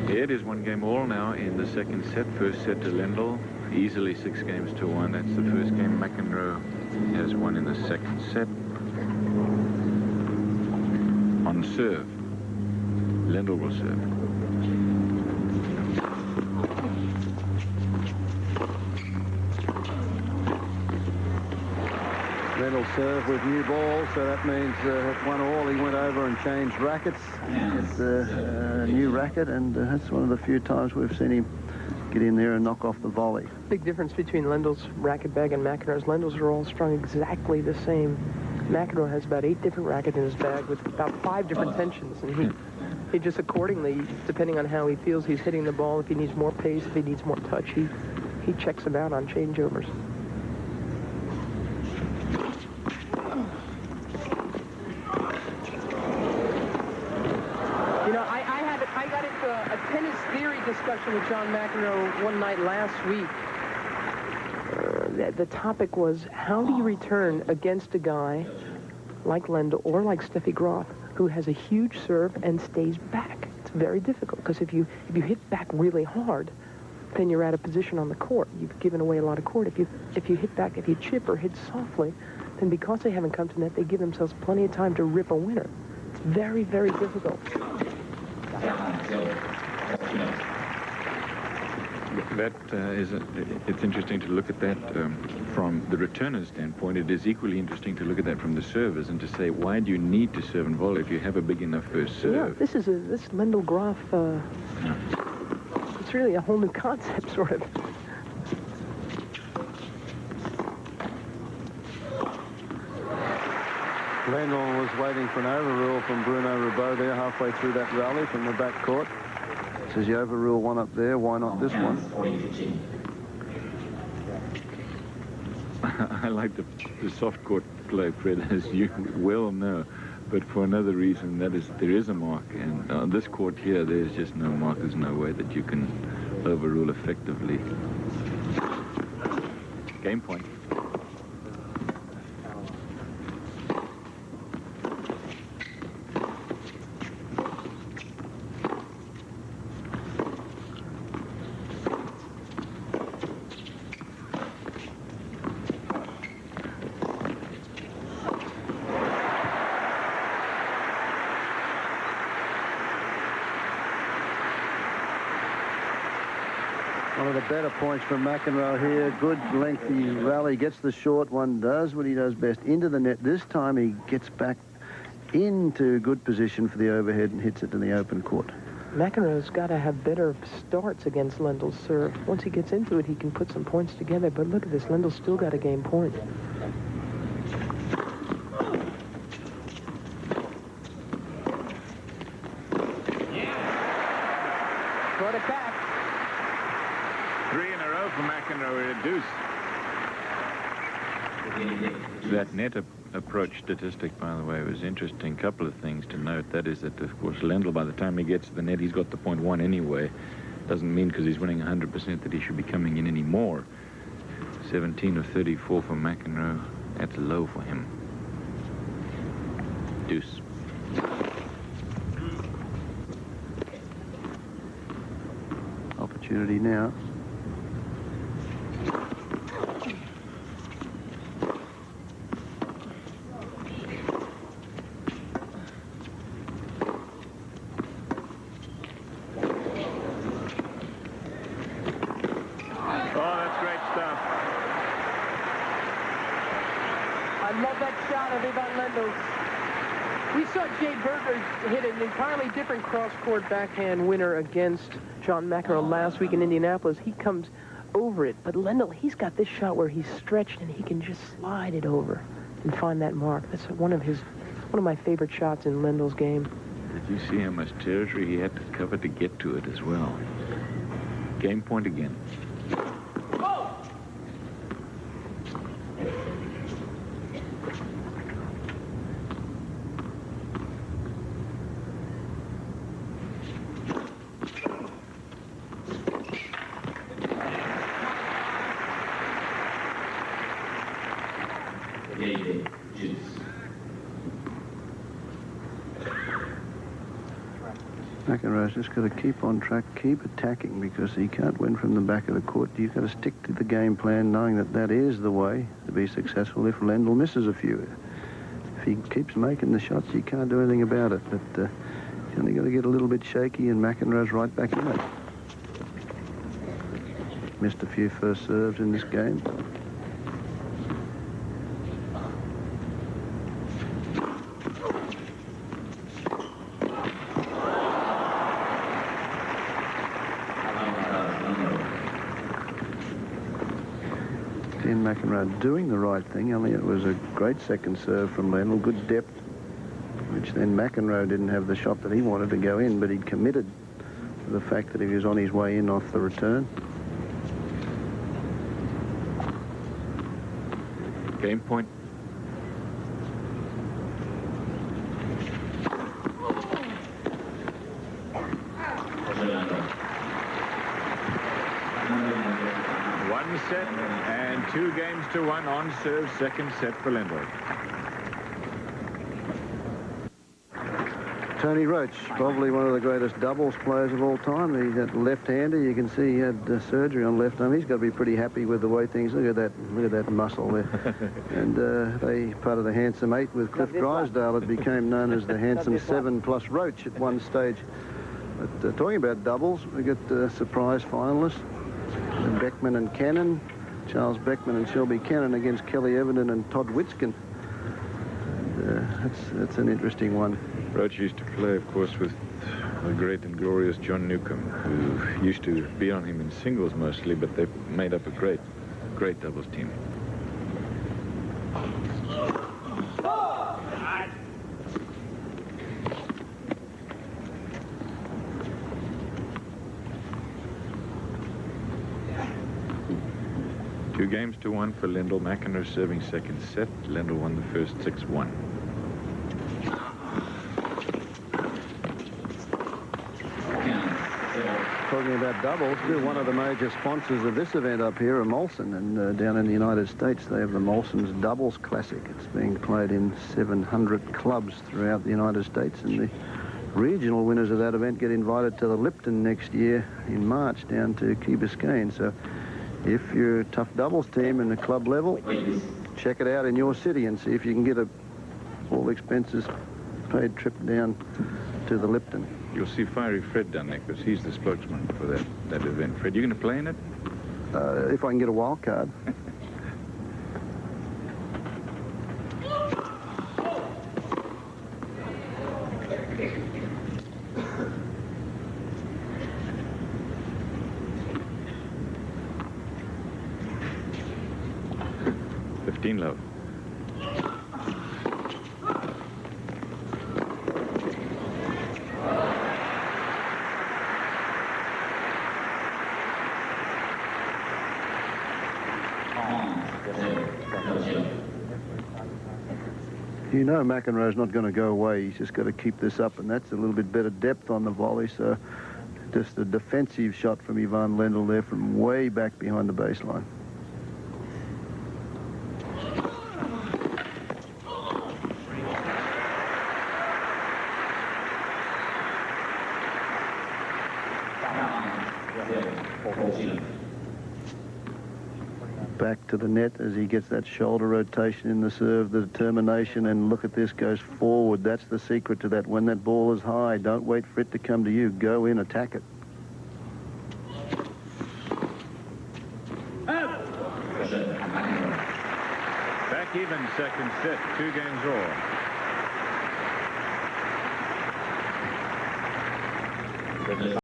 It is 1 game all now in the second set. First set to Lendl, easily 6 games to 1. That's the first game. McEnroe has won in the second set. On serve, Lendl will serve. Lendl serve with new ball, so that means at 1-all he went over and changed rackets. It's a new racket, and that's one of the few times we've seen him get in there and knock off the volley. Big difference between Lendl's racket bag and McEnroe's. Lendl's are all strung exactly the same. McEnroe has about 8 different rackets in his bag with about 5 different tensions, and he just accordingly, depending on how he feels he's hitting the ball, if he needs more pace, if he needs more touch, he checks him out on changeovers. You know, I got into a tennis theory discussion with John McEnroe one night last week. The topic was, how do you return against a guy like Lendl or like Steffi Graf, who has a huge serve and stays back? It's very difficult, because if you hit back really hard, then you're out of position on the court. You've given away a lot of court. If you hit back, if you chip or hit softly, then because they haven't come to net, they give themselves plenty of time to rip a winner. It's very, very difficult. That it's interesting to look at that from the returner's standpoint. It is equally interesting to look at that from the servers and to say, why do you need to serve and volley if you have a big enough first serve? Yeah, this Lendl Graf, it's really a whole new concept, sort of. Lendl was waiting for an overrule from Bruno Ribot there halfway through that rally from the back court. Says you overrule one up there, why not this one? I like the soft court play, Fred, as you well know, but for another reason, that is there is a mark, and on this court here, there's just no mark. There's no way that you can overrule effectively. Game point. One of the better points from McEnroe here. Good lengthy rally, gets the short one, does what he does best, into the net. This time he gets back into good position for the overhead and hits it to the open court. McEnroe's got to have better starts against Lendl's serve. Once he gets into it, he can put some points together. But look at this, Lendl's still got a game point. Brought it back. 3 in a row for McEnroe at a deuce. That net approach statistic, by the way, was interesting. Couple of things to note. That is that, of course, Lendl, by the time he gets to the net, he's got the .1 anyway. Doesn't mean because he's winning 100% that he should be coming in any more. 17 of 34 for McEnroe. That's low for him. Deuce. Opportunity now. We saw Jay Berger hit an entirely different cross-court backhand winner against John McEnroe last week in Indianapolis. He comes over it, but Lendl, he's got this shot where he's stretched and he can just slide it over and find that mark. That's one of my favorite shots in Lendl's game. Did you see how much territory he had to cover to get to it as well? Game point again. McEnroe's just got to keep on track, keep attacking, because he can't win from the back of the court. You've got to stick to the game plan, knowing that that is the way to be successful if Lendl misses a few. If he keeps making the shots, you can't do anything about it. But he's only got to get a little bit shaky, and McEnroe's right back in it. Missed a few first serves in this game. McEnroe doing the right thing, only it was a great second serve from Lendl, good depth, which then McEnroe didn't have the shot that he wanted to go in, but he'd committed to the fact that he was on his way in off the return. Game point. One set and 2-1 on serve, second set for Lendl. Tony Roach, probably one of the greatest doubles players of all time. He's that left-hander. You can see he had surgery on left arm. He's got to be pretty happy with the way things. Look at that muscle there. And they part of the handsome 8 with Cliff Drysdale. It became known as the handsome 7 plus Roach at one stage. But talking about doubles, we get surprise finalists. Beckman and Cannon, Charles Beckman and Shelby Cannon against Kelly Everton and Todd Witskin. That's an interesting one. Roach used to play, of course, with the great and glorious John Newcomb, who used to be on him in singles mostly, but they made up a great doubles team. Two games to one for Lendl. McEnroe serving second set. Lendl won the first 6-1. Talking about doubles, too, one of the major sponsors of this event up here are Molson, and down in the United States they have the Molson's Doubles Classic. It's being played in 700 clubs throughout the United States, and the regional winners of that event get invited to the Lipton next year in March down to Key Biscayne. So if you're a tough doubles team in the club level, check it out in your city and see if you can get a all expenses paid trip down to the Lipton. You'll see Fiery Fred down there because he's the spokesman for that event. Fred, you going to play in it? If I can get a wild card. Love. You know McEnroe's not going to go away. He's just got to keep this up, and that's a little bit better depth on the volley. So just a defensive shot from Ivan Lendl there from way back behind the baseline. Back to the net as he gets that shoulder rotation in the serve, the determination, and look at this, goes forward. That's the secret to that. When that ball is high, don't wait for it to come to you. Go in, attack it. Back even, second set, 2 games all.